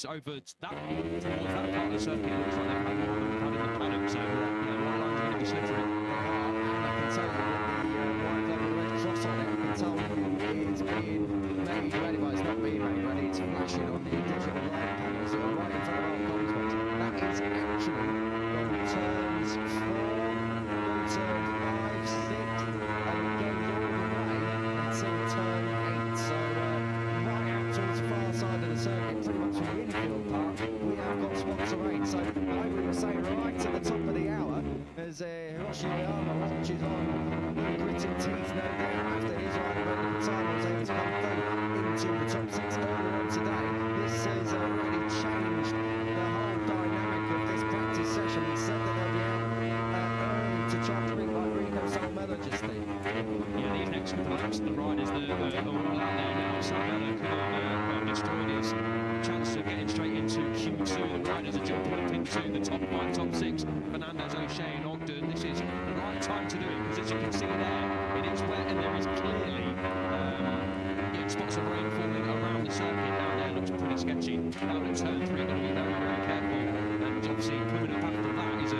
Over that towards that part of the circuit, it looks like they've had more than we've had in the paddock, so yeah, white lines are going to be slippery. And I can tell you that the white flag with red cross on it, I can tell you is being made ready, well it's not being made ready, it's flashing on the digital light panels that are right in front of our comms box. That is actually on turns 4, on turn 5, 6, and it goes all the way until turn 8, so right out towards the far side of the circuit, pretty much from the infield part, we have got spots of rain. So like we were saying right at the top of the hour, as Hiroshi Oyama watches on, gritted teeth no doubt after his ride at the time was able to come through into the top 6 earlier on today. This has already changed the whole dynamic of this practice session. chance to bring like Rico Salmela just did. Yeah, these next couple of laps, the riders that are all out there now, Salmela could have destroyed his chance of getting straight into Q2. The riders are jumping up into the top 5, top 6. Fernandez, O'Shea and Ogden. This is the right time to do it because, as you can see there, it is wet and there is clearly spots of rain falling around the circuit down there. Looks pretty sketchy. Down at turn 3, going to be very, very careful. And obviously coming up after that is a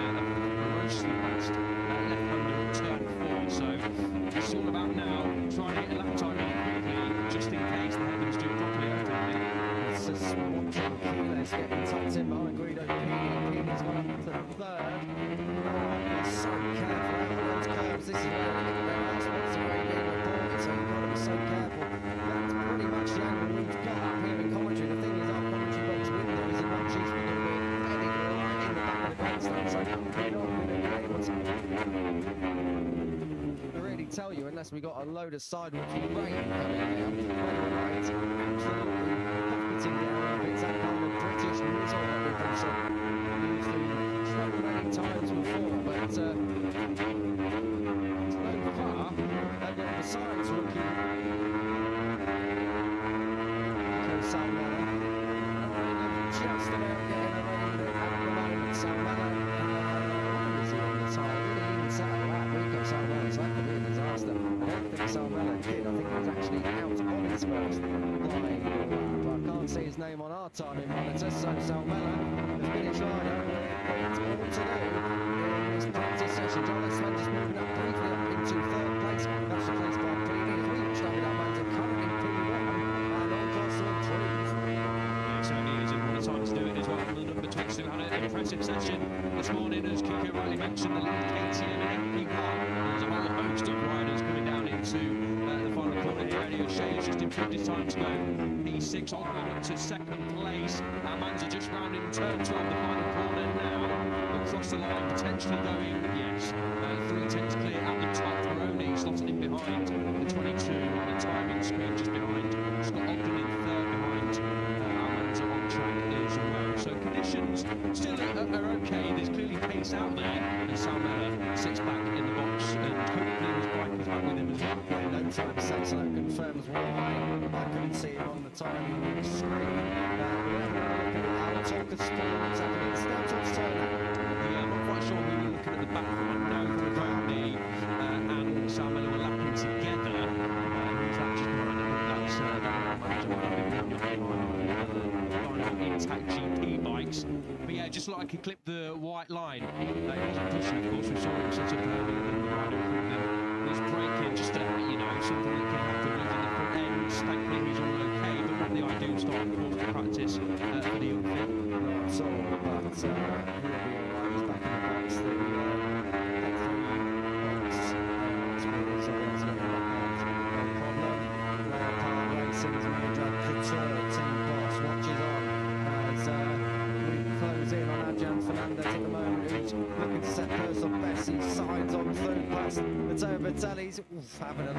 ferociously fast left-hander at turn 4. So it's all about now trying to get a lap time in quickly, just in case the heavens do properly open. It's just watching Keyless getting tucked in behind Guido Pini. Pini's gone up to 3rd. He's so careful out of those curves. This is where they get their last spots of rain being reported, so you've got to be so careful. That's pretty much the angle we've got up here in commentary. The thing is, our commentary box window is in much use. We're going to be embedded right in the back of the grandstand, so we're not going to be able to really tell you unless we got a load of sidewalk rain coming down. Right, absolutely bucketing down. It's that kind of British drizzle that we've also used to so many times before, but so far they've got the signs looking Salmela. Just about getting a ready at the moment. Salmela is on the side, really inside that. Rico Salmela, so that could be a disaster. I don't think Salmela did. I think he was actually out on his first flying lap. I can't see his name on our timing monitor, so Salmela has been his rider. It's all to do in this practice session. John Sven just moving up briefly up into 3rd place. That's replaced by Pini. As we watched over that man's currently P1 and on course to improve. Yeah, certainly is, and what a time to do it as well. The number 22 had an impressive session this morning, as Kiko rightly mentioned, the lead KTM and FP1. There's a whole host of riders coming down into the final corner here. Eddie O'Shea has just improved his time to go P6, Ogden up to 2nd place. Our mans are just rounding turn 12, the final corner now. Across the line, potentially going, yes, 3/10 clear at the top. Peroni slotted in behind the 22 on the timing screen, just behind Scott Ogden in 3rd behind our mans are on track as well. So conditions still are okay. There's clearly pace out there, and Salmela sits back in the box, and hopefully his bike is back with him as well. No time sensor that confirms why I couldn't see him on the timing screen. I'll talk us through what's happening. Starts off Turner. Yeah, I'm not quite sure who we're looking at the back from. I know Peroni and Salmela were lapping together. Who's that just behind him? That's that manager behind Intact GP bikes. But yeah, just like he clipped the white line. He wasn't pushing, of course. We saw him set up the rider was braking, just you know, something that can happen losing the front end. Thankfully he's all okay, but when the ideal start, of course, to practice for the outfit. Not so, but he'll be alright. He's back in the box. The box. So that's going back out. No problem. Power Racing's manager, Couture, team boss, watches on as we close in on Adjan Fernandez at the moment, who's looking to set personal best. He signs on through past Matteo Bertelli's. Having a look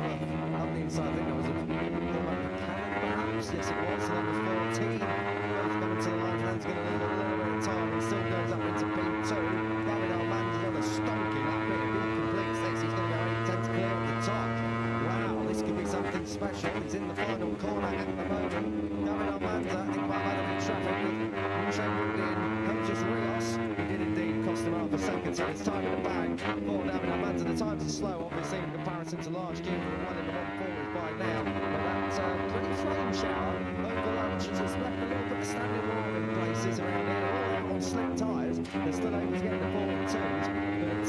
on the inside. I think that was a perhaps. Yes, it was. Number 14. Both coming to the line. Fernandez going to leave a little bit of time. He still goes up into P2. David Armand's on a stonking up bit. If he completes this, he's going to go 8 tenths clear at the top. Wow, this could be something special. It's in the final corner at the moment. David Armand's, I think, quite out of traffic with Rusha Rudin. Coaches Rios. He did indeed cost him half a second, so it's time in the bag for David Armand's. The times are slow, obviously, in comparison to last year. We're running the 140s by now. But that's a pretty flame shower over lunch. It's left a little bit of standing water in places around here. All out on slick tyres. They're still able to get the 42s. But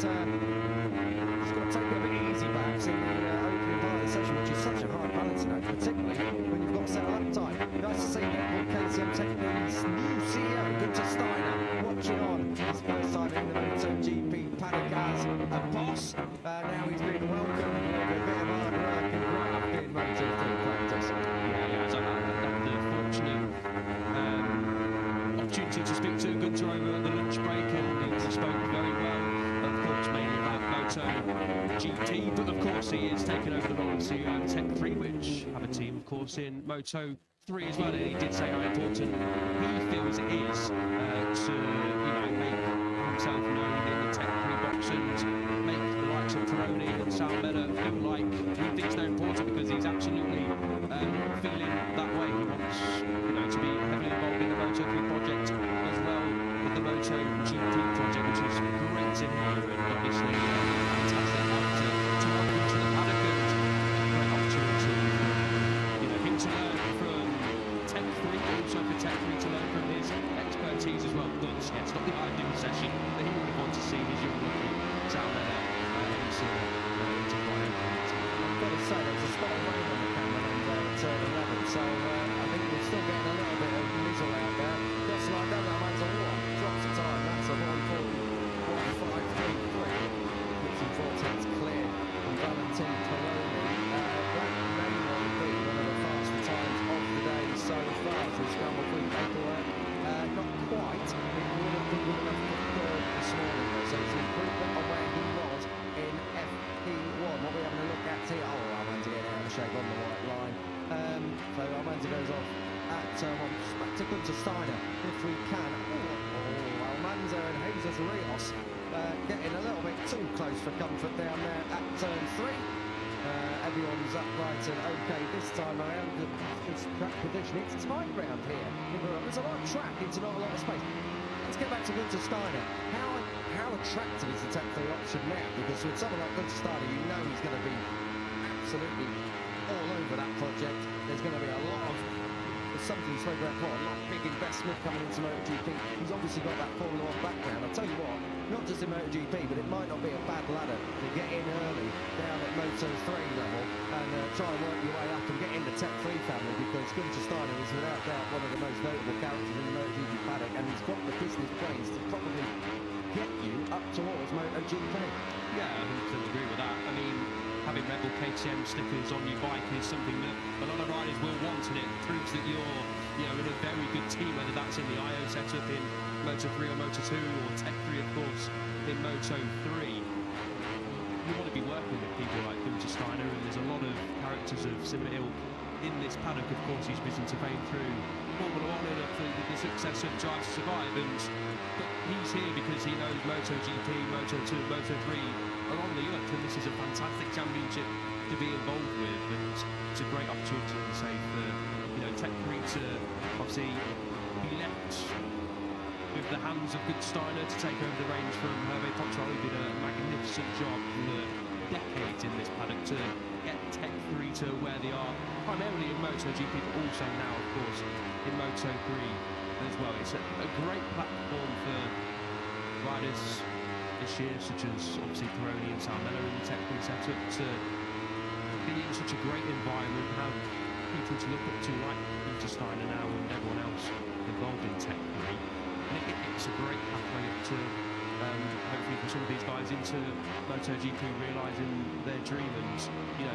just got to take it a bit easy, perhaps, in the opening part of the session, which is such a hard balancing act, particularly when you've got set lap time. Nice to see Network KTM Technic's new CEO, Gunther Steiner, watching on his first time in the MotoGP paddock as a boss. Now he's been welcomed with a bit of hard work and graft in Moto3 Practice. Yeah, so I had the fortunate opportunity to speak to Gunther over the lunch break, and he spoke very well, of course, mainly about MotoGP, but of course he is taking over the role of CEO of Tech3, which have a team, of course, in Moto3 as well, and he did say how important he feels it is to, you know, make himself known in the Tech3 box and make the Salmela feel like he thinks they're important because he's absolutely feeling that way. He wants, to be heavily involved in the Moto3 project as well with the MotoGP project, which is great to hear, and obviously fantastic to welcome to the paddock, and great opportunity for him to learn from Tech 3, also for Tech 3 to learn from his expertise as well. But yeah, it's not the ideal session that he would want to see his young rookie Salmela into Brian. I've got to say, there's a spot of rain on the camera and turn 11, so I think we're still getting a little bit of mizzle out there. Just like that, that man's a lot. Drops of time, that's a 1:40.1533, which in 4 clear from Valentin Coloni. That may well be one of the faster times of the day so far. So scramble through paperwork, not quite. It would have been good enough for third this morning, so it's an improvement on where he was in FP1. What we're having a look at here, Almanza getting out of shape on the white line. So Almanza goes off at back to Gunter Steiner if we can. Almanza and Jesus Rios getting a little bit too close for comfort down there at turn 3. Everyone's upright and okay this time around. This track condition, it's tight round here. There's a lot of track, it's not a lot of space. Let's get back to Gunter Steiner. How attractive is the Tech 3 option now? Because with someone like Gunter Steiner, he's going to be absolutely all over that project. There's going to be a lot of something spoke about before, a lot of big investment coming into MotoGP. He's obviously got that Formula 1 background. I'll tell you what, not just in MotoGP, but it might not be a bad ladder to get in early down at Moto3 level and try and work your way up and get in the Tech 3 family, because Gunter Steiner is without doubt one of the most notable characters in the MotoGP paddock, and he's got the business brains to probably get you up towards MotoGP. Yeah, I can agree with that. I mean, having Rebel KTM stickers on your bike is something that a lot of riders will want, and it proves that you're in a very good team, whether that's in the IO setup in Moto3 or Moto2, or Tech 3 of course in Moto3. You want to be working with people like Gunter Steiner, and there's a lot of characters of similar ilk in this paddock. Of course, he's risen to fame through Formula 1 and the success of Drive to Survive, but he's here because he knows MotoGP, Moto2, Moto3 are on the up, and this is a fantastic championship to be involved with, and it's a great opportunity to say for Tech 3 to obviously be left with the hands of Gunter Steiner to take over the reins from Hervé Poncharal, who did a magnificent job for decades in this paddock to get Tech 3 to where they are, primarily in MotoGP, but also now, of course, in Moto3 as well. It's a great platform for riders this year, such as obviously Peroni and Salmela in the Tech 3 setup, to be in such a great environment, have people to look up to like Gunter Steiner now and everyone else involved in Tech 3. And it's a great pathway up to hopefully for some of these guys into MotoGP realising their dream, and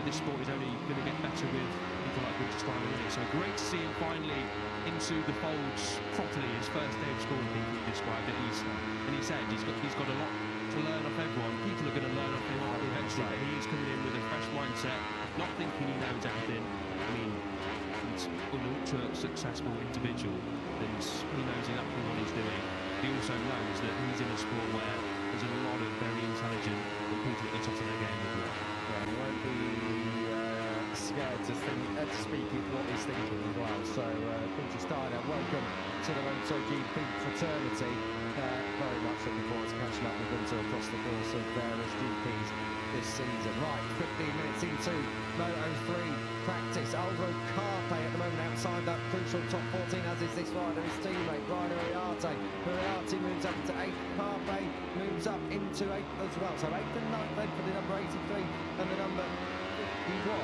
this sport is only going to get better with people like Gunter Steiner in it. So great to see him finally into the folds properly. His first day of school, I think he described it. He said he's got a lot to learn off everyone. People are going to learn off him eventually, but he is coming in with a fresh mindset, not thinking he knows everything. I mean, he's an ultra successful individual, and he knows exactly what he's doing. He also knows that he's in a sport where there's a lot of very intelligent people at the top of their game as well. Yeah, he won't be scared to speak what he's thinking as well. So, Gunter Steiner, welcome to the MotoGP fraternity. Very much looking forward to catching up with Gunter across the course of various GPs this season. Right, 15 minutes into Moto3 Practice. Alvaro Carpe at the moment outside that crucial top 14, as is this rider, his teammate, Ryan Uriarte. Uriarte moves up to 8th, Carpe moves up into 8th as well. So 8th and 9th then for the number 83 and the number 51.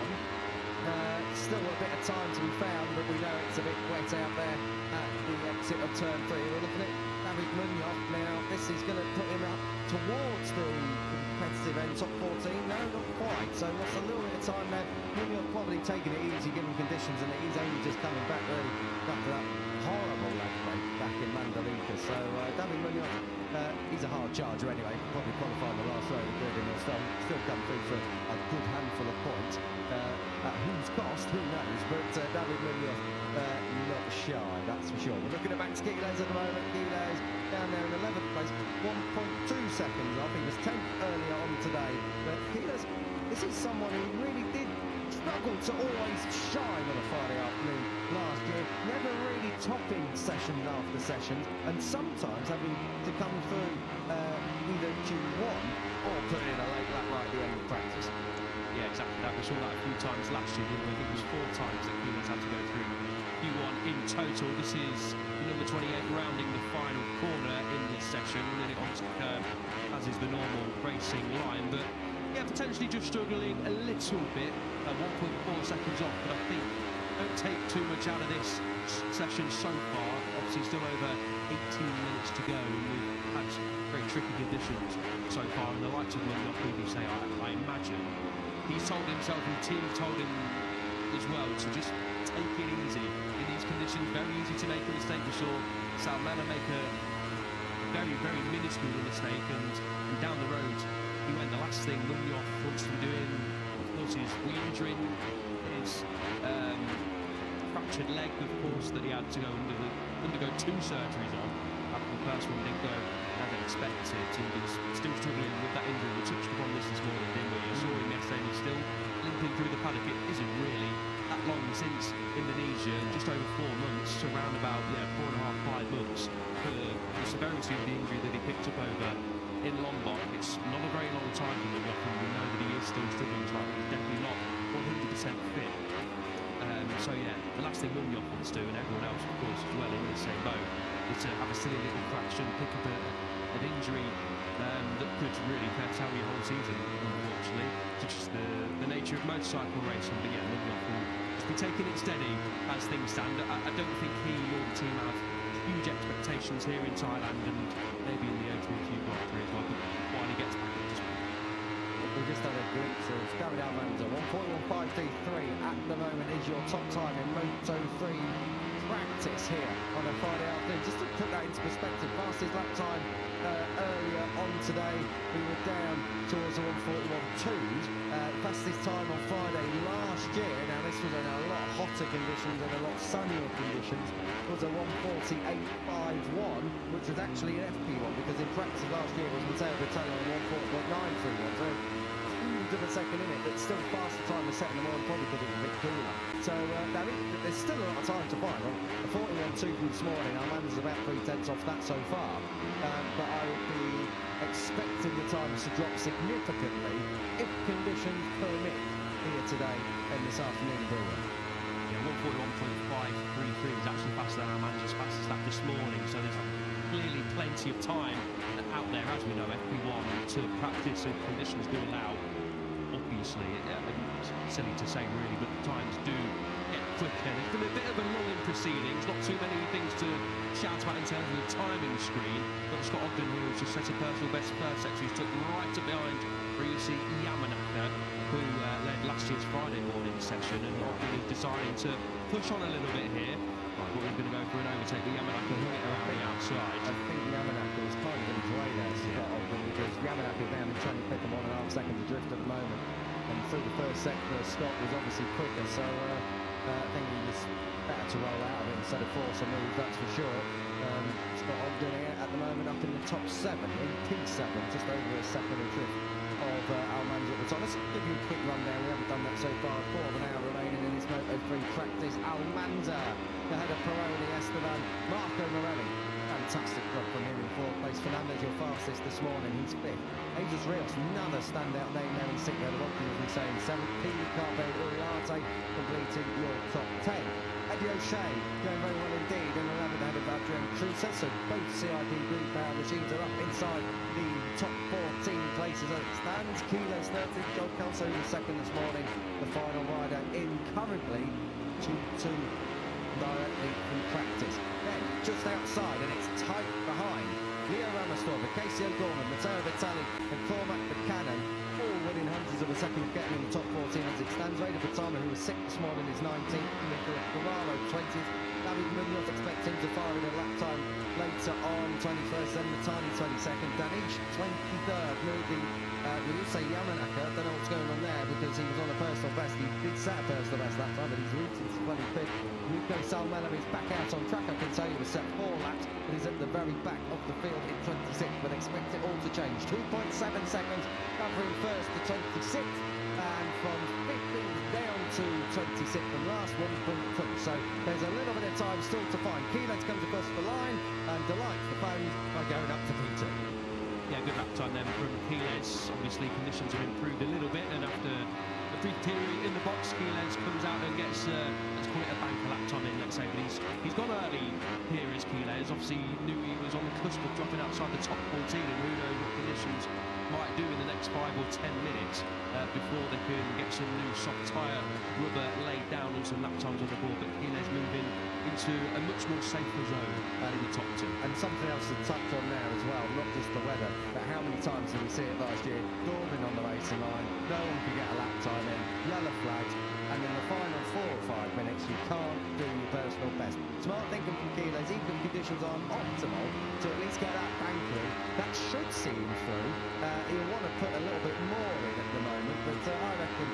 Still a bit of time to be found, but we know it's a bit wet out there at the exit of turn 3. We're looking at David Munoz now. This is going to put him up towards the competitive end, top 14. No, not quite. So lost a little bit of time there. Munoz probably taking it easy given conditions, and he's only just coming back really after that horrible leg break back in Mandalika. So David Munoz, he's a hard charger anyway. He'll probably qualify in the last row of the grid, and he'll still come through for a good handful of points. At whose cost, who knows, but David Munoz not shy, that's for sure. We're looking at Max Quiles at the moment. Quiles down there in 11th place, 1.2 seconds off. He was 10th earlier on today, but Quiles, this this is someone who really did struggle to always shine on a Friday afternoon last year, never really topping session after session, and sometimes having to come through either Q1 or put in a late lap right at the end of practice. Yeah, exactly that. We saw that a few times last year, didn't we? I think it was 4 times that Keelan's had to go through Q1 in total. This is number 28 rounding the final corner in this session, nearly onto the curb, as is the normal racing line. But yeah, potentially just struggling a little bit, 1.4 seconds off. But I think don't take too much out of this session so far. Obviously, still over 18 minutes to go, and we've had very tricky conditions so far. And the likes of Moto really say, I imagine he's told himself, and the team told him as well, to just take it easy in these conditions. Very easy to make a mistake. We saw Salmana make a very, very minuscule mistake, and down the road he went. The last thing Munoz wants to be doing, of course, is re-injuring his fractured leg, of course, that he had to undergo 2 surgeries on. After the first one didn't go as expected. He was still struggling with that injury. We touched upon this morning, didn't we? I saw him yesterday, and he's still limping through the paddock. It isn't really that long since Indonesia, just over 4 months, around about 4.5, 5 months, for the severity of the injury that he picked up over in Lombok. It's not a very long time for him, and we know that he is still struggling slightly. He's definitely not 100% fit. So yeah, the last thing Munoz wants to do, and everyone else, of course, as well in the same boat, is to have a silly little fraction, pick up an injury that could really curtail your whole season, unfortunately. It's just the nature of motorcycle racing. But yeah, Munoz will just be taking it steady as things stand. I don't think he or the team have huge expectations here in Thailand, and maybe in the MotoGP Grand Prix as well, but while he gets back into it. We just had a glimpse of David Almanza. 1:41.53 at the moment is your top time in Moto3 Practice here on a Friday afternoon. Just to put that into perspective, fastest lap time earlier on today, we were down towards the 1:41.2s. Fastest time on Friday last year, now this was in a lot hotter conditions and a lot sunnier conditions, was a 1:48.51, which was actually an FP1, because in practice last year was Matteo Bertello on 1:40.931. So of a second in it, but still faster time was set in the morning, probably because it was a bit cooler. So there's still a lot of time to find. A 41.2 from this morning, Almanza's about 3/10 off that so far, but I would be expecting the times to drop significantly if conditions permit here today and this afternoon in Brilliant. Yeah, 1:41.533 is actually faster than Almanza's fastest lap this morning, so there's clearly plenty of time out there, as we know, FP1 to practice if conditions do allow. Obviously, it's silly to say really, but the times do get quicker. There's been a bit of a lull in proceedings, not too many things to shout about in terms of the timing screen, but Scott Ogden, who has just set a personal best first section, he's took right up behind Ryushi Yamanaka, who led last year's Friday morning session, and Ogden is deciding to push on a little bit here. Right, we're going to go for an overtake, but Yamanaka hit it around the outside. I think Yamanaka was kind of in his way there, Scott Ogden, because Yamanaka down and trying to pick him 1.5 seconds adrift at the moment. And through the first sector, Scott was obviously quicker, so I think he was better to roll out of it instead of force a move, that's for sure. Scott Ogden here at the moment up in the top 7, in P7, just over a second adrift of Almanza at the top. Let's give you a quick rundown. We haven't done that so far. 1/4 hour remaining in this Moto3 Practice. Almanza ahead of Peroni, Esteban, Marco Morelli. Fantastic drop from him in 4th place. Fernandez, your fastest this morning, he's 5th. Jesus Rios, another standout name there in 6th. There, as we say, in 7th. Pini Carpe Uriarte completing your top 10. Eddie O'Shea going very well indeed, and 11th ahead of Adrian Cruza. So both CIP Blue Power machines are up inside the top 14 places as it stands. Kilo's 13th, Joel Kelso was 2nd this morning. The final rider in currently 2-2 directly from practice. Then just outside, and it's tight behind, Leo Ramastorba, Casey O'Gorman, Matteo Vitali and Cormac Buchanan, all winning hundreds of a second, getting in the top 14 as it stands. Raider Fatama, who was 6th this morning, is 19th. Nicolas Guerrero 20th. David Munoz expects him to fire in a lap time later on, 21st, then Matani 22nd. Danish 23rd, moving Ryusei Yamanaka. Don't know what's going on there because he was on a personal best. He did set a personal best that time, but he's rooted to 25th. Rico Salmela is back out on track. I can tell you, was set 4 laps, but he's at the very back of the field in 26th, but expect it all to change. 2.7 seconds covering 1st to 26th. and from 15th down to 26th from last 1.2. So there's a little bit of time still to find. Keyless comes across the line and delights the fans by going up to P2. Yeah, good lap time then from Keyless. Obviously conditions have improved a little bit, and after a brief period in the box, Keyless comes out and gets, let's call it a banker lap time in, let's say, but he's gone early here as Keyless. Obviously knew he was on the cusp of dropping outside the top 14, and who knows what conditions might do in the next 5 or 10 minutes before they can get some new soft tyre rubber laid down and some lap times on the board. But Keyless moving into a much more safer zone in the top 2. And something else to touch on there as well, not just the weather, but how many times did we see it last year? Dorman on the racing line, no one could get a lap time in, yellow flags, and in the final 4 or 5 minutes you can't do your personal best. Smart thinking from Keyless, even if conditions aren't optimal, to at least get that banker in. That should see him through. He'll want to put a little bit more in at the moment, but I reckon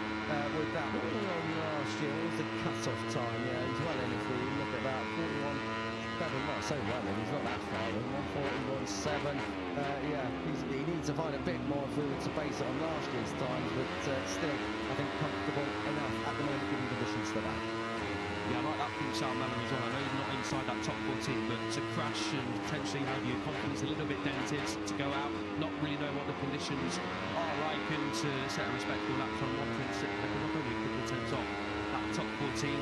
with that, what were we on last year? What was the cut-off time? Yeah, he's well in if we look at about 41.7, not so well in, he's not that far in, 141.7. Yeah, he needs to find a bit more if we were to base it on last year's times, but still, I think comfortable enough at the moment given conditions for that. Yeah, I like that from Sal Mellon as well. I know he's not inside that top 14, but to crash and potentially have your confidence a little bit dented, to go out, not really know what the conditions are like, and to set a respectable lap time 1.6, not only a couple of tenths off that top 14,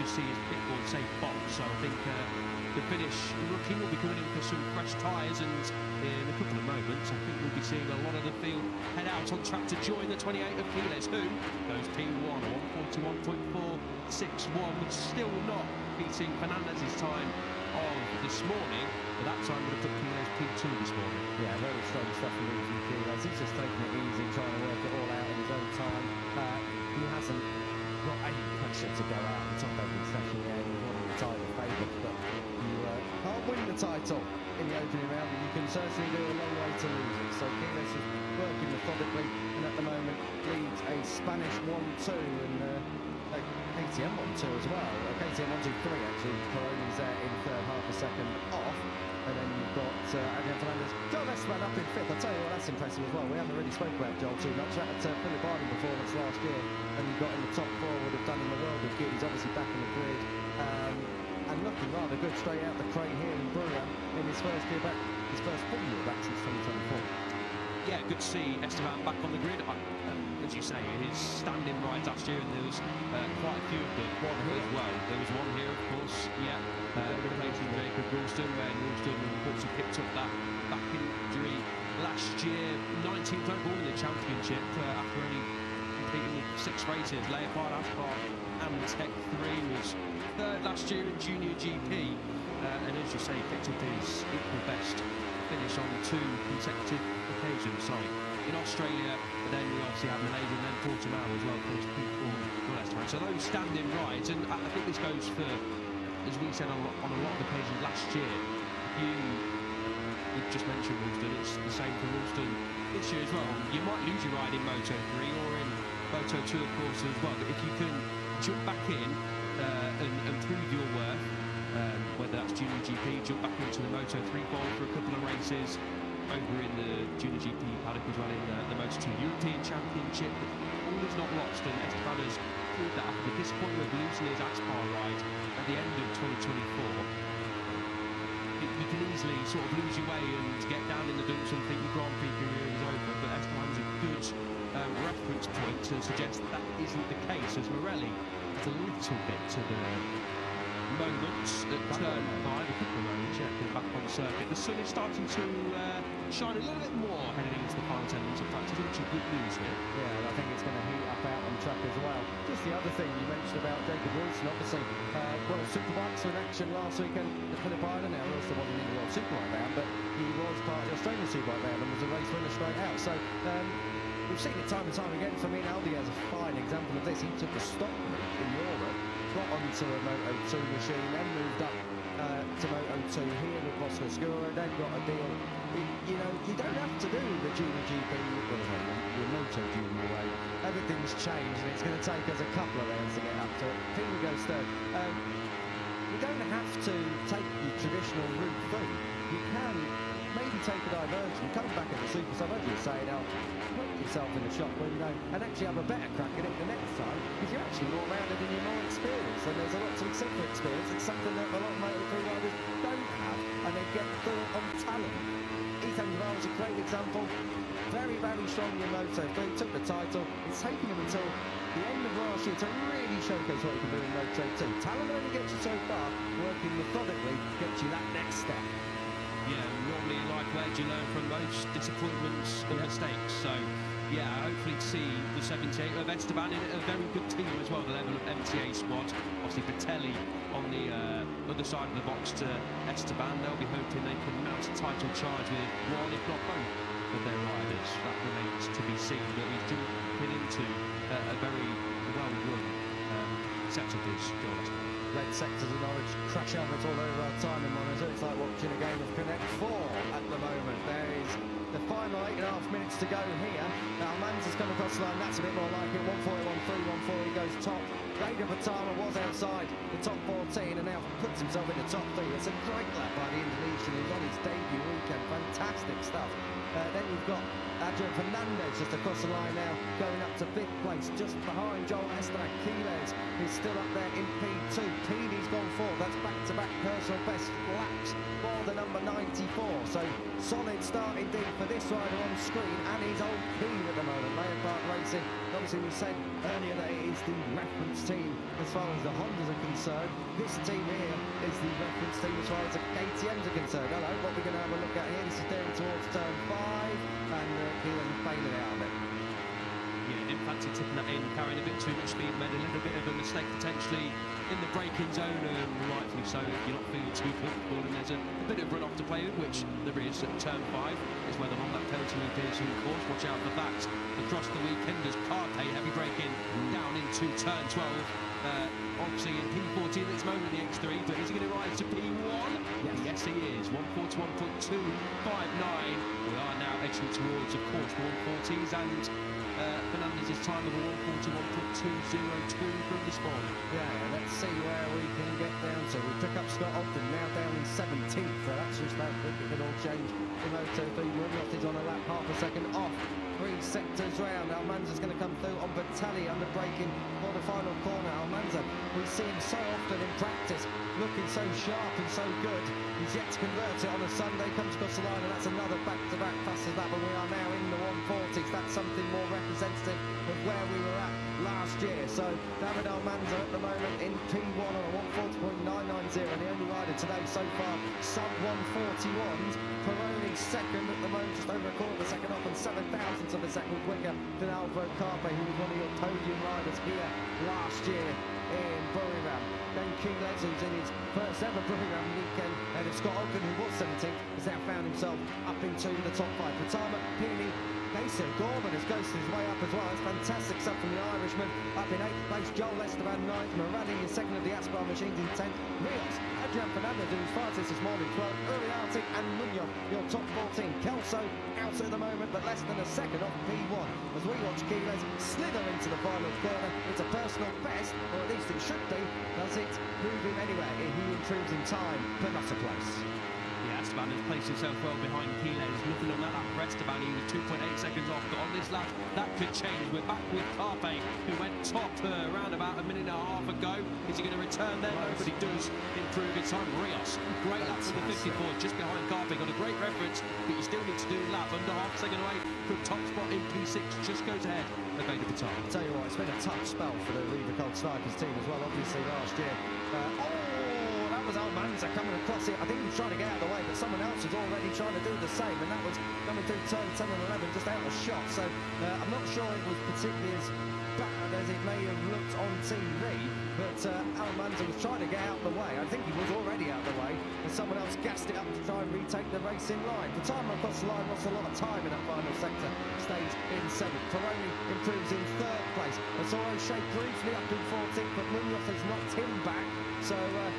just see his bit more safe box. So I think the Finnish rookie will be coming in for some fresh tyres, and in a couple of moments I think we'll be seeing a lot of the field head out on track to join the 28 of Keyless, who goes P1, 141.461, which still not beating Fernandez's time of this morning, but that time would have put Keyless P2 this morning. Yeah, very strong stuff from Keyless. He's just taking it easy, trying to work it all out in his own time. He hasn't got any pressure to go out in the top opening session. Yeah, he's one of the title favourites, but you can't win the title in the opening round, but you can certainly do a long way to lose it. So Keyless is working methodically, and at the moment leads a Spanish 1-2 and KTM 1-2 as well. KTM 1-2-3 actually. Peroni's there in third, half a second off. And then you've got Adrian Fernandez. Joel Esteban up in fifth. I'll tell you what, that's impressive as well. We haven't really spoken about Joel too much. That Philip Arden performance last year, and he got in the top 4, would have done him a world of good. He's obviously back in the grid. And looking rather good straight out the crate here in Brewer in his first year back, his first full year back since 2024. Yeah, good to see Esteban back on the grid. As you say, his standing rides last year, and there was quite a few of them. One here as well. There was one here, of course. Yeah, replacing Jacob Ralston, when Ralston unfortunately picked up that back injury last year. 19th overall in the championship after only completing 6 races. Leopard, Aspar, and Tech 3 was third last year in Junior GP, and as you say, picked up his equal best finish on 2 consecutive occasions. Sorry. In Australia, but then we obviously have Malaysia and then Portimao as well, finished P4 for last time. So those standing rides, and I think this goes for, as we said on a lot of occasions last year, you just mentioned Ralston, it's the same for Ralston this year as well. You might lose your ride in Moto3 or in Moto2 of course as well, but if you can jump back in and prove your worth, whether that's Junior GP, jump back into the Moto3 fold for a couple of races, over in the Junior GP paddock as well in the Moto2 European Championship. All is not lost, and Esteban has proved that after the disappointment of losing his Aspar ride at the end of 2024. You can easily sort of lose your way and get down in the dumps and think your Grand Prix career is over, but Esteban's a good reference point to suggest that isn't the case, as Morelli has a little bit to the moments at turn 5, a couple of moments, yeah, back on the circuit. The sun is starting to shine a little bit more heading into the final 10 minutes of practice, which is good news here. Yeah, and I think it's going to heat up out on track as well. Just the other thing you mentioned about Jacob Wilson, obviously, World Superbikes were in action last weekend at Phillip Island. Now, Wilson wasn't in the World Superbike round, but he was part of the Australian Superbike round and was a race winner straight out. So, we've seen it time and time again. Aldi has a fine example of this. He took a stock route in Europe, got onto a Moto2 machine, then moved up to Moto2 here with Bosco-Skura, then got a deal. You know, you don't have to do the Junior GP, the Moto Junior way. Everything's changed, and it's going to take us a couple of rounds to get up to it. Team goes third. You don't have to take your traditional route through. You can maybe take a diversion, come back at the Super Sub, as you say, now, put your yourself in the shop window and actually have a better crack at it the next time, because you're actually more rounded and you're more experienced, and there's a lot to be said for experience. It's something that a lot of Moto3 riders don't have, and they get through it on talent. Ethan Navarro is a great example. Very, very strong in Moto3, took the title. It's taken him until the end of last year to really showcase what he can do in Moto2. Talent only gets you so far, working methodically gets you that next step. Yeah, normally like where you learn from most disappointments and mistakes. So, yeah, hopefully to see the 78 of Esteban in a very good team as well, the level of MTA squad. Obviously, Patelli on the other side of the box to Esteban. They'll be hoping they can mount a title charge with one, if not both, of their riders. That remains to be seen, but he's been into a very well-run setup is George. Red sectors of Norwich, crash helmets all over our timing monitor. It's like watching a game of Connect 4 at the moment. There is the final 8.5 minutes to go here. Now Manza's come across the line, that's a bit more like it. 140, 140 goes top. Raider Pertama was outside the top 14 and now puts himself in the top 3. It's a great lap by the Indonesian who's on his debut weekend. Fantastic stuff. Then you've got Adrian Fernandez just across the line now, going up to 5th place, just behind Joel Esteban. Quiles is still up there in P2. Peeney's gone 4th. That's back-to-back personal best laps for the number 94. So solid start indeed for this rider on screen and his old team at the moment, Leopard Racing. Obviously we said earlier that it is the reference team as far as the Hondas are concerned. This team here is the reference team as far as the KTMs are concerned. Hello, what we're going to have a look at here. This is down towards turn 5 and Keelan bailing out of it. Yeah, didn't fancy tipping that in, carrying a bit too much speed, made a little bit of a mistake potentially in the braking zone, and rightfully so if you're not feeling too comfortable, and there's a bit of run off to play with, which there is at turn 5, is where the long-lap penalty appears in course. Watch out for that. Across the weekend as Carpe heavy braking down into turn 12. Obviously in P14 at this moment in the X3, but is he going to rise to P1? Yes he is. 141.259. We are now edging towards, of course, the 140s, and Fernandez's time of a 141.202 from this morning. Yeah, let's see where we can get down to. We pick up Scott Ogden now down in 17th, so that's just how quick it can all change. The Moto3 Munoz is on a lap, half a second off. 3 sectors round. Almanza's going to come through on Bertelli under braking for the final corner. Almanza, we see him so often in practice, looking so sharp and so good. He's yet to convert it on a Sunday, comes across the line, and that's another back-to-back fastest lap, and we are now in the 140s. That's something more representative of where we were at last year. So David Almanza at the moment in P1 on a 140.990, and the only rider today so far sub-141s. Peroni second at the moment, just over a quarter of a second off, and 7,000ths of a second quicker than Alvaro Carpe, who was one of your podium riders here last year in Buriram. Then Quiles, who's in his first ever Buriram weekend, and Scott Ogden, who was 17th, has now found himself up into the top 5. Patama, Pini, Casey Gorman has ghosted his way up as well. It's fantastic stuff from the Irishman. Up in 8th place, Joel Esteban 9th, Morani is second of the Aspar machines in 10th. Rios, Adrian Fernandez, who's fastest this morning, 12th. Uriarte and Munoz, your top 14. Kelso out at the moment, but less than a second off P1. As we watch Quiles slither into the final corner. It's a personal best, or at least it should be. Does it move him anywhere? He improves in time, but not a place. Yeah, Esteban has placed himself well behind Quiles. Nothing on that lap for Esteban. He was 2.8 seconds off, but on this lap, that could change. We're back with Carpe, who went top around about a minute and a half ago. Is he going to return there? No, but he does improve his time. Rios, great lap for the 54, just behind Carpe. Got a great reference, but you still need to do a lap under half a second away from top spot in P6. Just goes ahead of Vader Baton. I'll tell you what, it's been a tough spell for the Riva Cold Snipers team as well, obviously last year. That was Almanza coming across it. I think he was trying to get out of the way, but someone else was already trying to do the same, and that was coming through turn 10 and 11, just out of shot. So I'm not sure it was particularly as bad as it may have looked on TV, but Almanza was trying to get out of the way. I think he was already out of the way, and someone else gassed it up to try and retake the racing line. The time across the line lost a lot of time in that final sector, stays in 7th. Peroni improves in 3rd place. Asoro shaped briefly up in 14th, but Munoz has knocked him back. So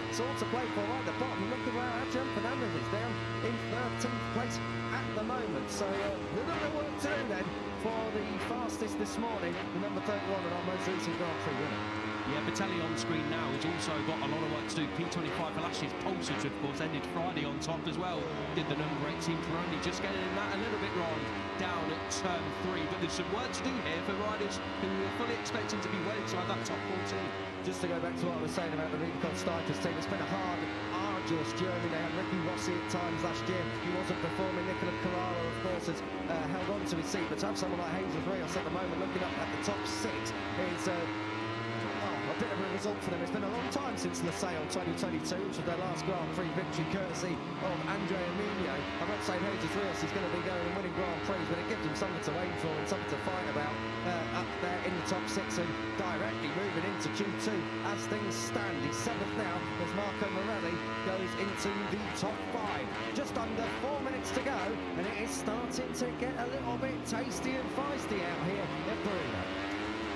it's all to play for right at the bottom. Look at where Adrian Fernandez is down in 13th place at the moment. So a little bit of work to do then for the fastest this morning, the number 31 and our most recent Grand Prix winner. Yeah, Patelli on screen now has also got a lot of work to do. P25 for last year's pole sitter, of course, ended Friday on top as well. Did the number 18 Peroni, just getting that a little bit wrong. down at turn 3, but there's some work to do here for riders who are fully expecting to be well inside that top 14. Just to go back to what I was saying about the Recon Cyprus team, it's been a hard, arduous journey. They had Ricky Rossi at times last year. He wasn't performing. Nicola Carraro, of course, has held on to his seat. But to have someone like Jesus Rios at the moment looking up at the top 6 is a bit of a result for them. It's been a long time since Losail 2022, which was their last Grand Prix victory, courtesy of Andrea Emilio. I'm not saying Jesus Rios is going to be going and winning Grand Prix, but it gives them something to aim for and something to fight about up there in the top 6 and directly moving into Q2 as things stand. He's 7th now as Marco Morelli goes into the top 5. Just under 4 minutes to go, and it is starting to get a little bit tasty and feisty out here at Barino.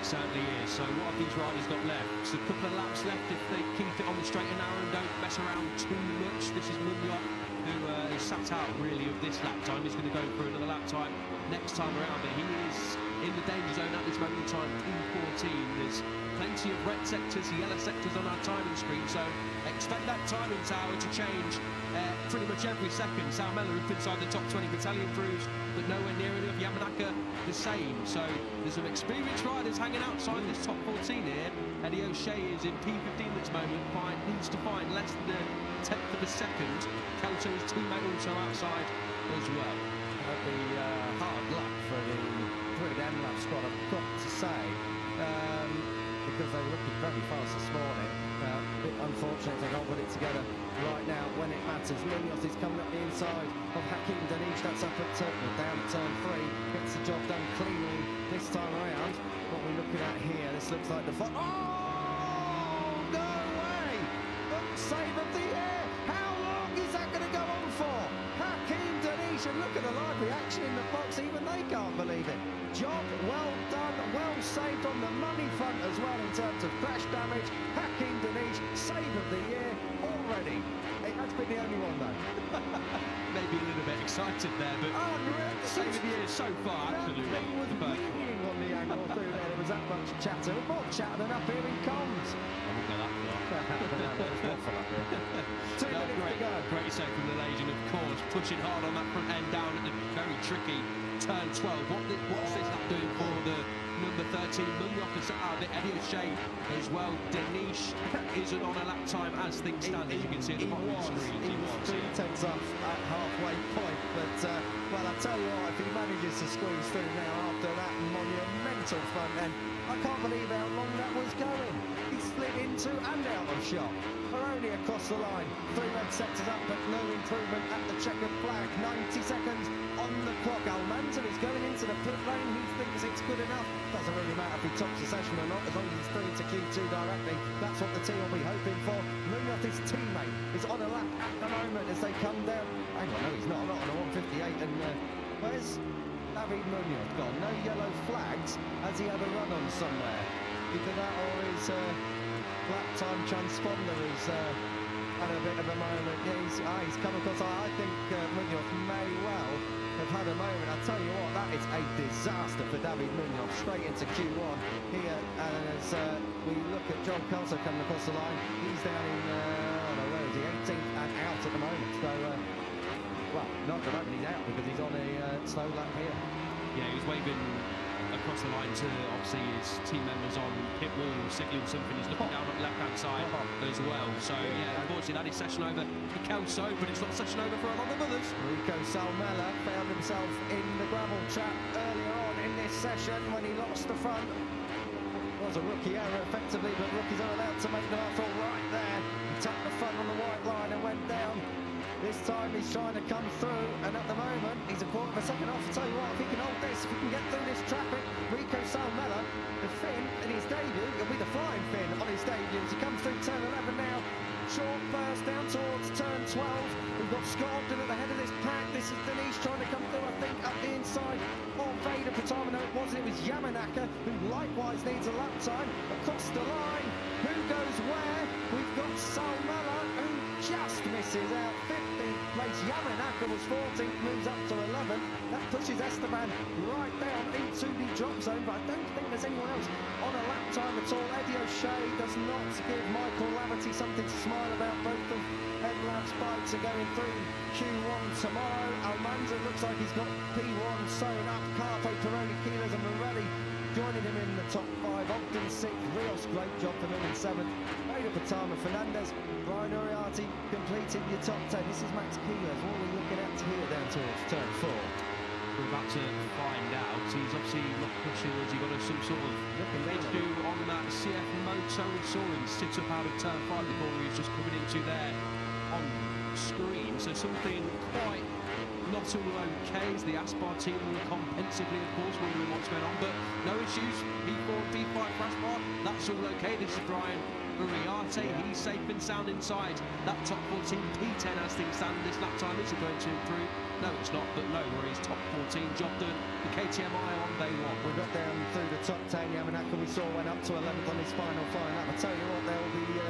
Certainly is. So what have these riders got left? So a couple of laps left if they keep it on the straight and narrow and don't mess around too much. This is Munoz, who is sat out really of this lap time. He's going to go for another lap time next time around, but he is in the danger zone at this moment in time, P14. There's plenty of red sectors, yellow sectors on our timing screen, so expect that timing tower to change pretty much every second. Sal Mellor up inside the top 20 battalion crews, but nowhere near enough. Yamanaka the same. So there's some experienced riders hanging outside this top 14 here. Eddie O'Shea is in P15 at this moment, needs to find less than a tenth of a second. Kelto's teammate also outside as well. That'd be hard luck for the Grid MLAP squad, I've got to say, because they were looking very fast this morning. A bit unfortunate they can't put it together right now when it matters. Munoz is coming up the inside of Hakim Danish. That's up at down at turn 3. Gets the job done cleanly this time around. What we're looking at here, this looks like the oh no way! The save of the year! How long is that going to go on for? Hakim Danish, and look at the live reaction in the box. Even they can't believe it. Job well done, well saved on the money front as well in terms of crash damage. Hakim Danish, save of the year already. It has been the only one though. Maybe a little bit excited there, but save of the year so far, absolutely. Nothing was bleeding on the angle through there. There was that much chatter. More chatter than up here in comms. I wouldn't go that far. 2 minutes to go. Great save from the Legion, of course, pushing hard on that front end down at the very tricky turn 12. What's this lap doing for the number 13? Munoz is out of it. Eddie O'Shea as well. Danish isn't on a lap time as things stand, as you can see at the bottom of the screen. He was 3 tenths off at halfway point, but well, I tell you what, if he manages to squeeze through now after that monumental front end, I can't believe how long that was going. He slid into and out of shot. We're only across the line. 3 red sectors up, but no improvement at the checkered flag. 90 seconds on the clock. Almanza is going into the pit lane. He thinks it's good enough. Doesn't really matter if he tops the session or not, as long as he's through to Q2 directly. That's what the team will be hoping for. Munoz's teammate is on a lap at the moment as they come down. Hang on, no, he's not on a 158. And where's David Munoz gone? No yellow flags. Has he had a run on somewhere? Either that or his lap time transponder has had a bit of a moment. Yeah, he's come across. I think Munoz may well have had a moment. I tell you what, that is a disaster for David Munoz. Straight into Q1 here, and as we look at John Kelso coming across the line, he's down in where is he? 18th and out at the moment. So well, not at the moment he's out because he's on a slow lap here. Yeah, he was waving across the line to obviously his team members on pit wall, signaling something. He's looking down on the left-hand side as well. So yeah, unfortunately that is session over for Kelso, but it's not session over for a lot of others. Rico Salmella found himself in the gravel trap earlier on in this session when he lost the front. It was a rookie error effectively, but rookies are allowed to make them after all right there. He tapped the front on the white line and went down. This time he's trying to come through, and at the moment he's a quarter of a second off. I'll tell you what, if he can hold this, if he can get through this traffic, Rico Salmella, the Finn in his debut, it'll be the flying Finn on his debut as he comes through turn 11 now. Short burst down towards turn 12. We've got Scott Ogden at the head of this pack. This is Denise trying to come through, I think, up the inside of Vader Patama. No, it wasn't. It was Yamanaka, who likewise needs a lap time across the line. Who goes where? We've got Salmella, who just misses out. 15th place. Yamanaka was 14th, moves up to 11th. That pushes Esteban right down into the drop zone, but I don't think there's anyone else on a lap time at all. Eddie O'Shea does not give Michael Laverty something to smile about. Both of Lab's bikes are going through Q1 tomorrow. Almanza looks like he's got P1 sewn up. Carpe, Pironi, Keylers and Morelli joining him in the top 5. Ogden 6th, Rios, great job for him in 7th. Made up a time of Fernandez. Brian Uriarte completed your top 10. This is Max Keylers. What are we looking at here down towards turn 4? We're about to find out. He's obviously not pushing as he got some sort of issue on that CF Moto. We saw him sit up out of turn 5 before he was just coming into there on screen. So something quite not all okay. Is the Aspar team comprehensively, of course, wondering what's going on, but no issues. P4, P5 for Aspar, that's all okay. This is Brian Uriarte, he's safe and sound inside that top 14. P10 as things stand. This lap time, is it going to improve? No, it's not, but no worries. Top 14, job done. The KTMI on day 1. We got down through the top 10. Yamanaka we saw went up to 11th on his final lap. I tell you what, there will be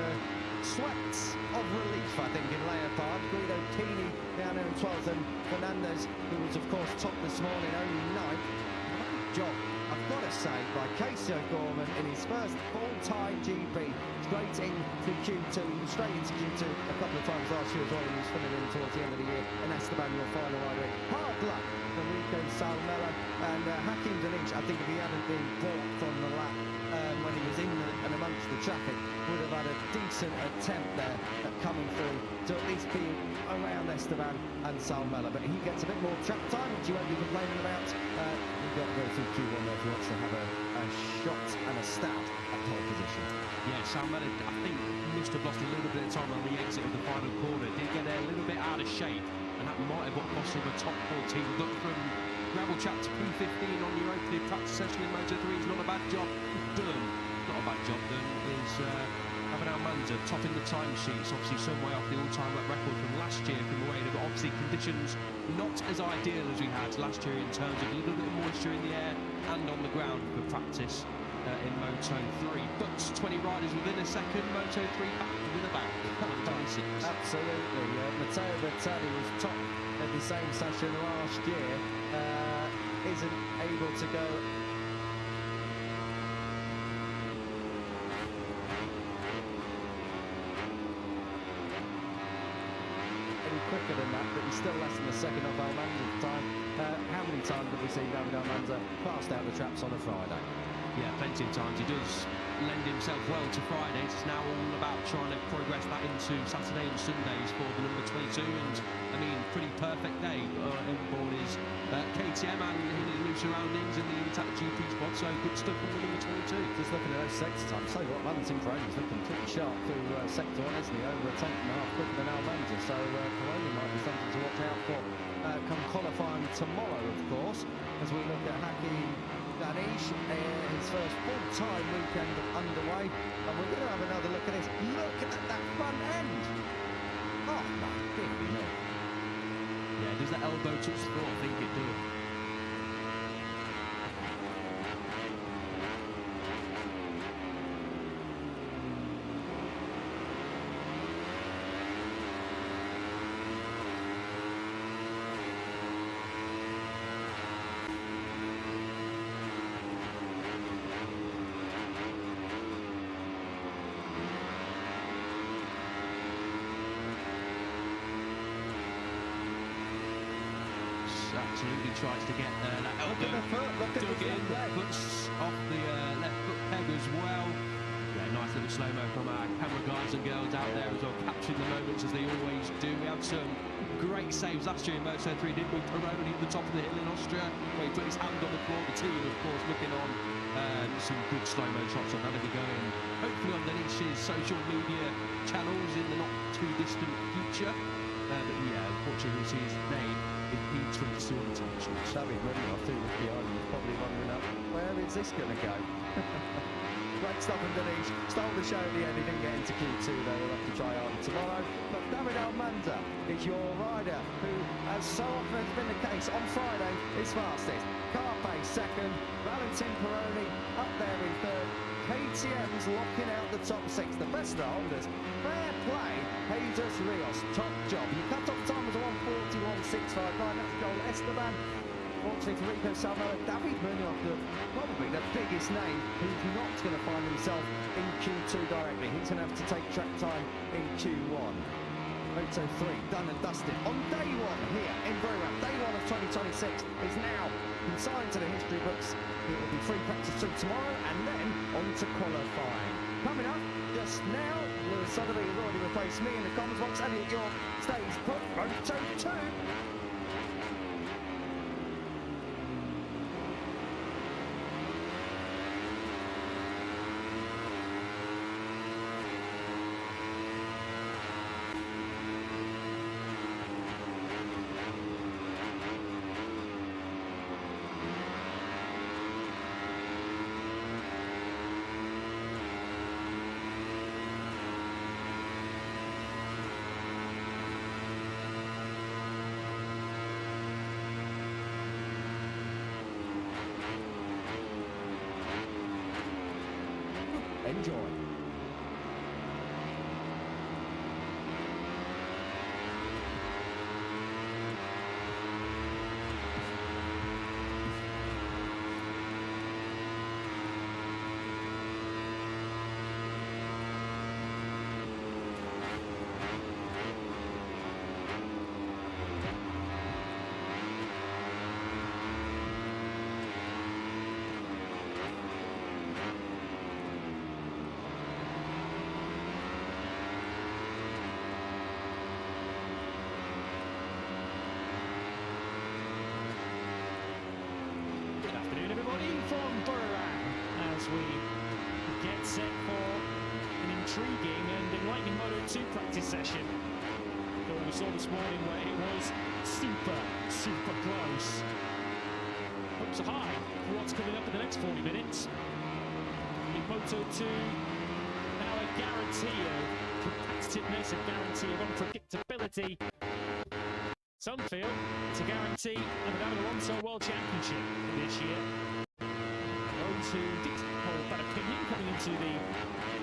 sweats of relief, I think, in Leopard. Guido Keeney down there in 12th, and Fernandez, who was of course top this morning, only 9th. Great job, I've got to say, by Casey O'Gorman in his first full-time GP. It's great into Q2, straight into Q2 a couple of times last year as well. He was filling in towards the end of the year. And Esteban, your final rider. Hard luck for Rico Salmela and Hakim Danish. I think if he hadn't been brought from the lap when he was in and amongst the traffic, would have had a decent attempt there at coming through to at least be around Esteban and Salmela. But he gets a bit more track time, which you won't be complaining about. You've got to go through Q1 there if he wants to have a shot and a stab at pole position. Yeah, Salmela, I think, must have lost a little bit of time on the exit of the final corner. Did get there a little bit out of shape, and that might have got cost him a top 14. Look, from gravel chapter P15 on your opening practice session in Moto3 is not a bad job done. Not a bad job done is having Almanza topping the timesheets, obviously some way off the all-time lap record from last year from Ueda, but obviously conditions not as ideal as we had last year in terms of a little bit of moisture in the air and on the ground for practice. In Moto3, but 20 riders within a second. Moto3 back with a bang. 26. Absolutely. Matteo Bertelli was top at the same session last year. Isn't able to go any quicker than that, but he's still less than a second off Almanza's time. How many times have we seen David Almanza passed out the traps on a Friday? Yeah, plenty of times. He does lend himself well to Fridays. It's now all about trying to progress that into Saturday and Sundays for the number 22. And I mean, pretty perfect day on board his KTM and in his new surroundings in the Untitled GP spot. So good stuff from the number 22. Just looking at those sector times, so what, Valentin Peroni's looking pretty sharp through sector 1, isn't he? Over a tenth and a half quicker than Almanza. So Peroni might be something to watch out for come qualifying tomorrow, of course, as we look at Hakim Danish, his first full-time weekend underway, and we're going to have another look at this. Look at that front end! Oh my goodness! Yeah, does that elbow touch the floor? I think it does. Absolutely tries to get that elbow dug in, puts off the left foot peg as well. Yeah, nice little slow-mo from our camera guys and girls out there as well, capturing the moments as they always do. We had some great saves last year in Moto3, didn't we? Peroni at the top of the hill in Austria, where he put his hand on the floor. The team, of course, looking on. Some good slow-mo shots on that'll be going hopefully on Denish's social media channels in the not too distant future. But yeah, unfortunately we see his name impedes from the sort of attention. Xavi Munoz, who was behind him, was probably wondering, where is this going to go? Great stuff from Danish. Stole the show at the end. He didn't get into Q2 though. We'll have to try on tomorrow. But David Almanza is your rider who, as so often has been the case, on Friday is fastest. Carpe second. Valentin Peroni up there in third. KTM's locking out the top 6. The best of the holders. Fair play, Jesus Rios. Top job. Your cut-off time was a 1:41.659. That's Joel Esteban. Fortunately for Rico Salmela, David Munoz, probably the biggest name, who's not going to find himself in Q2 directly. He's going to have to take track time in Q1. Moto3 done and dusted on day 1 here in Birmingham. Day 1 of 2026 is now consigned to the history books. It will be free practice 2 tomorrow and then on to qualifying. Coming up just now, Lewis Sotheby has already replaced me in the comments box. Elliot York stays put. Moto2. Enjoy. From Burran as we get set for an intriguing and enlightening Moto2 practice session. What we saw this morning where it was super close. Hopes are high for what's coming up in the next 40 minutes. In Moto2, now a guarantee of competitiveness, a guarantee of unpredictability. Some feel it's a guarantee of the David Alonso World Championship this year. Those who did hold that opinion coming into the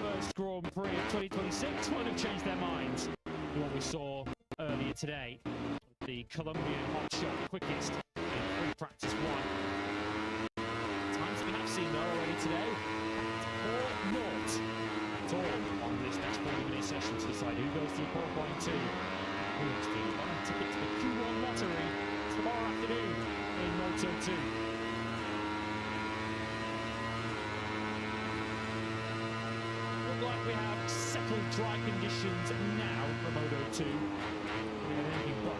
first Grand Prix of 2026 might have changed their minds. What we saw earlier today, the Colombian hotshot quickest in free practice 1. Times that we have seen though already today, 4-0. It's all on this next 40-minute session to decide who goes through qualifying 2. Who's the one ticket to the Q1 lottery tomorrow afternoon in Moto2. Like we have settled dry conditions now for Moto2. We have anything but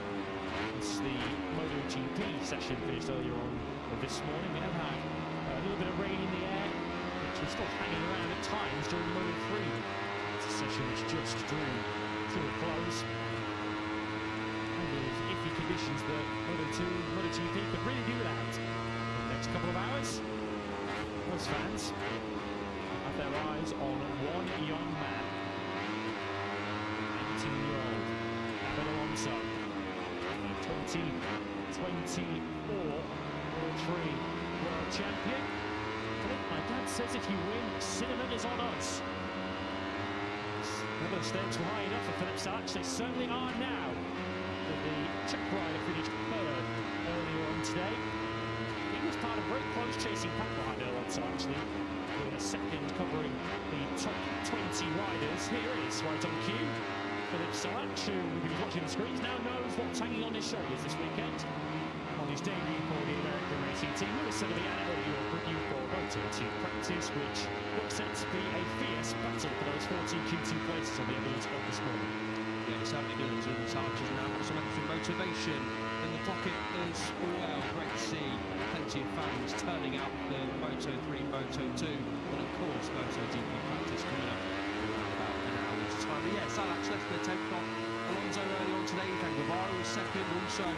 since the MotoGP session finished earlier on this morning. We have had a little bit of rain in the air, which was still hanging around at times during the Moto3 session, which just drew to a close. And those iffy conditions that MotoGP could really do without. For the next couple of hours, most fans have their eyes on one young man, 18-year-old David Alonso, the 2024 Moto3 World Champion. My dad says if you win, cinnamon is on us. Never stakes were high enough for Philip Salich. They certainly are now. The Czech rider finished 3rd earlier on today. He was part of a very close chasing pack behind Alonso, actually. With a second covering the top 20 riders. Here it is, right on cue. Philip Salich, who, if he was watching the screens, now knows what's hanging on his shoulders this weekend. On his debut for the American racing team, Lewis Sotheby and Elliot York review for Moto2 Practice, which looks set to be a fierce battle for those 14 Q2 places on the evidence of this morning. Yeah, it certainly does, and Salich has now got some extra motivation in the pocket as well. Great to see plenty of fans turning out the Moto3, Moto2, and of course MotoGP Practice coming up around about an hour's time. But yeah, Salich left the 10th off Alonso early on today. Guevara was second, also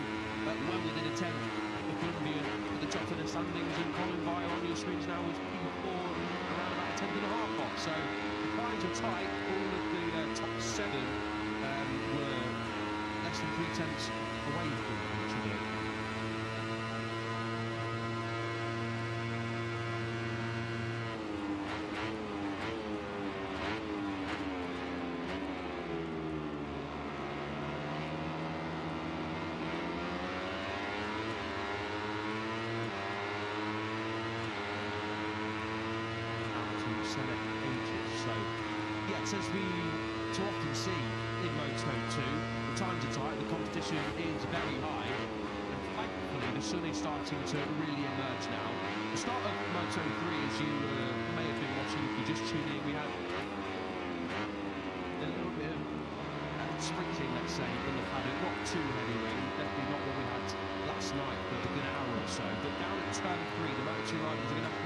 well within a 10th. The Colombian at the top of the standings, and Colin Via on your screens now was P4 around about a 10th and a half off. So the lines are tight. All of the top 7 were less than 3/10 away from each other. as we too often see in Moto2, the times are tight, the competition is very high, and thankfully the sun is starting to really emerge now. The start of Moto3, as you may have been watching if you just tuned in, we had a little bit of sprinkling, let's say, in the paddock. Not too heavy rain, definitely not what we had last night for a good hour or so. But down at turn 3, the Moto2 riders are going to have to